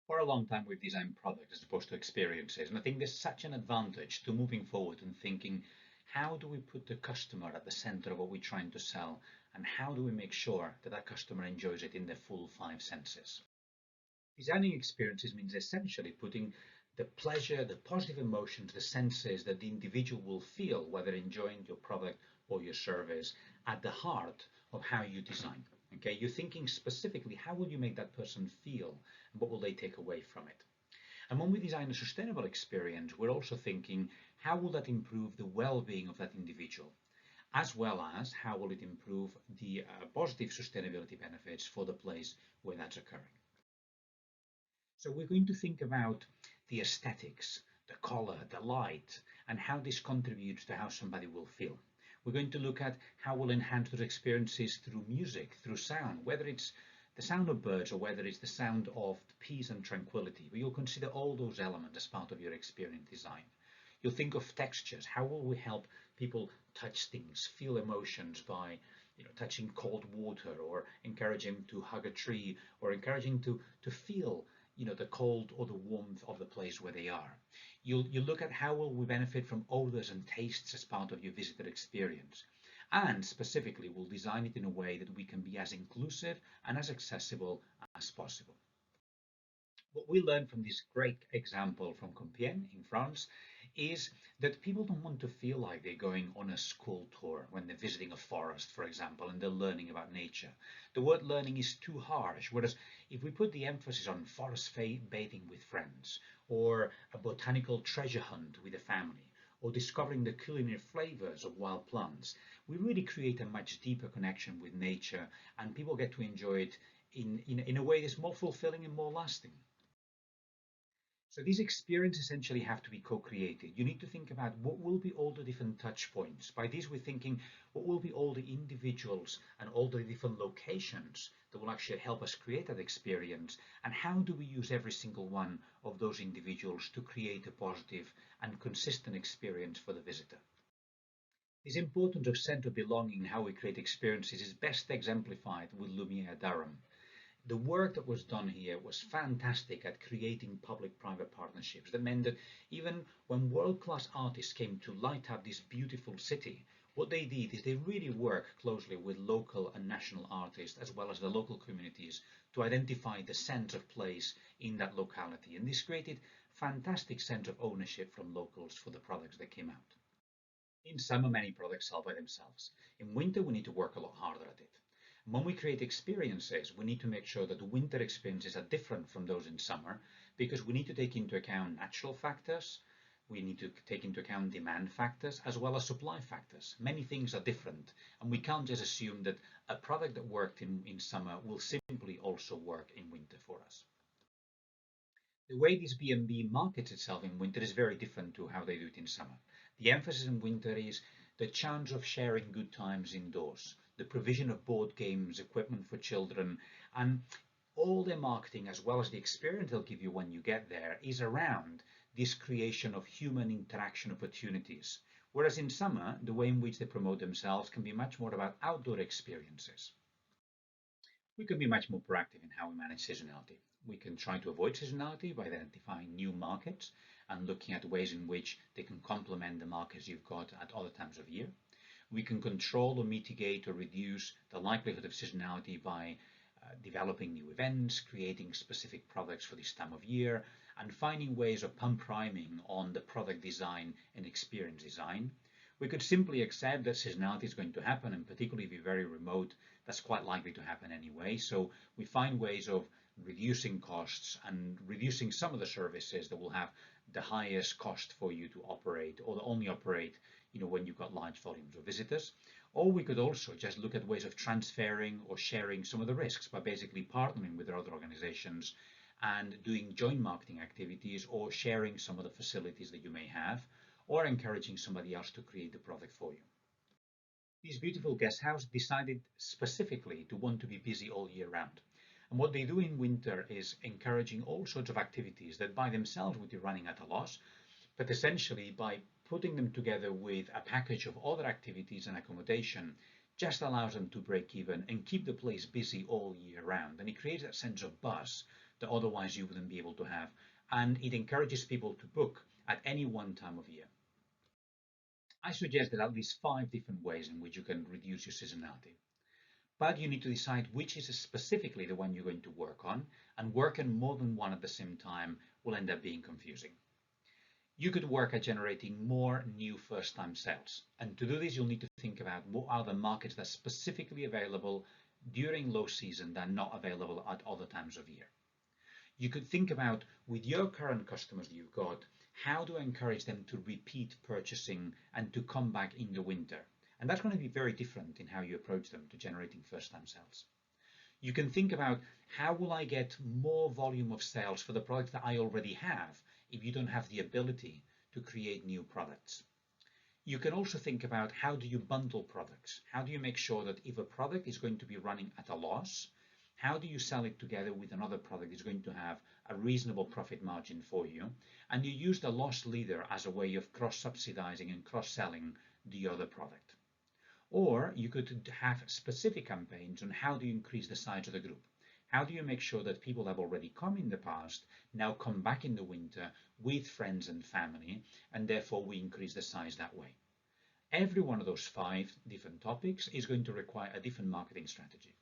For a long time, we've designed products as opposed to experiences. And I think there's such an advantage to moving forward and thinking, how do we put the customer at the center of what we're trying to sell? And how do we make sure that that customer enjoys it in their full five senses? Designing experiences means essentially putting the pleasure, the positive emotions, the senses that the individual will feel, whether enjoying your product or your service, at the heart of how you design. Okay, you're thinking specifically, how will you make that person feel and what will they take away from it? And when we design a sustainable experience, we're also thinking, how will that improve the well-being of that individual? As well as how will it improve the positive sustainability benefits for the place where that's occurring. So we're going to think about the aesthetics, the color, the light, and how this contributes to how somebody will feel. We're going to look at how we'll enhance those experiences through music, through sound, whether it's the sound of birds or whether it's the sound of peace and tranquility. You'll consider all those elements as part of your experience design. You'll think of textures. How will we help people touch things, feel emotions by touching cold water, or encouraging to hug a tree, or encouraging to feel the cold or the warmth of the place where they are. You look at how will we benefit from odors and tastes as part of your visitor experience. And specifically, we'll design it in a way that we can be as inclusive and as accessible as possible. What we learned from this great example from Compiègne in France is that people don't want to feel like they're going on a school tour when they're visiting a forest, for example, and they're learning about nature. The word learning is too harsh, whereas if we put the emphasis on forest bathing with friends, or a botanical treasure hunt with a family, or discovering the culinary flavors of wild plants, we really create a much deeper connection with nature, and people get to enjoy it in a way that's more fulfilling and more lasting. So these experiences essentially have to be co-created. You need to think about what will be all the different touch points. By this, we're thinking what will be all the individuals and all the different locations that will actually help us create that experience, and how do we use every single one of those individuals to create a positive and consistent experience for the visitor. This importance of sense of belonging in how we create experiences is best exemplified with Lumiere Durham. The work that was done here was fantastic at creating public-private partnerships that meant that even when world-class artists came to light up this beautiful city, what they did is they really worked closely with local and national artists as well as the local communities to identify the sense of place in that locality. And this created fantastic sense of ownership from locals for the products that came out. In summer, many products sell by themselves. In winter, we need to work a lot harder at it. When we create experiences, we need to make sure that the winter experiences are different from those in summer, because we need to take into account natural factors, we need to take into account demand factors, as well as supply factors. Many things are different, and we can't just assume that a product that worked in summer will simply also work in winter for us. The way this B&B markets itself in winter is very different to how they do it in summer. The emphasis in winter is the chance of sharing good times indoors, the provision of board games, equipment for children, and all their marketing, as well as the experience they'll give you when you get there, is around this creation of human interaction opportunities. Whereas in summer, the way in which they promote themselves can be much more about outdoor experiences. We can be much more proactive in how we manage seasonality. We can try to avoid seasonality by identifying new markets and looking at ways in which they can complement the markets you've got at other times of year. We can control or mitigate or reduce the likelihood of seasonality by developing new events, creating specific products for this time of year, and finding ways of pump priming on the product design and experience design. We could simply accept that seasonality is going to happen, and particularly if you're very remote, that's quite likely to happen anyway. So we find ways of reducing costs and reducing some of the services that will have the highest cost for you to operate, or only operate when you've got large volumes of visitors. Or we could also just look at ways of transferring or sharing some of the risks by basically partnering with other organizations and doing joint marketing activities, or sharing some of the facilities that you may have, or encouraging somebody else to create the product for you. These beautiful guest houses decided specifically to want to be busy all year round. And what they do in winter is encouraging all sorts of activities that by themselves would be running at a loss, but essentially by putting them together with a package of other activities and accommodation just allows them to break even and keep the place busy all year round. And it creates that sense of buzz that otherwise you wouldn't be able to have. And it encourages people to book at any one time of year. I suggested at least 5 different ways in which you can reduce your seasonality. But you need to decide which is specifically the one you're going to work on, and working more than one at the same time will end up being confusing. You could work at generating more new first-time sales. And to do this, you'll need to think about what are the markets that are specifically available during low season that are not available at other times of year. You could think about, with your current customers that you've got, how to encourage them to repeat purchasing and to come back in the winter. And that's going to be very different in how you approach them to generating first-time sales. You can think about, how will I get more volume of sales for the products that I already have if you don't have the ability to create new products? You can also think about, how do you bundle products? How do you make sure that if a product is going to be running at a loss, how do you sell it together with another product that's going to have a reasonable profit margin for you? And you use the loss leader as a way of cross-subsidizing and cross-selling the other product. Or you could have specific campaigns on how do you increase the size of the group. How do you make sure that people have already come in the past now come back in the winter with friends and family, and therefore we increase the size that way? Every one of those 5 different topics is going to require a different marketing strategy.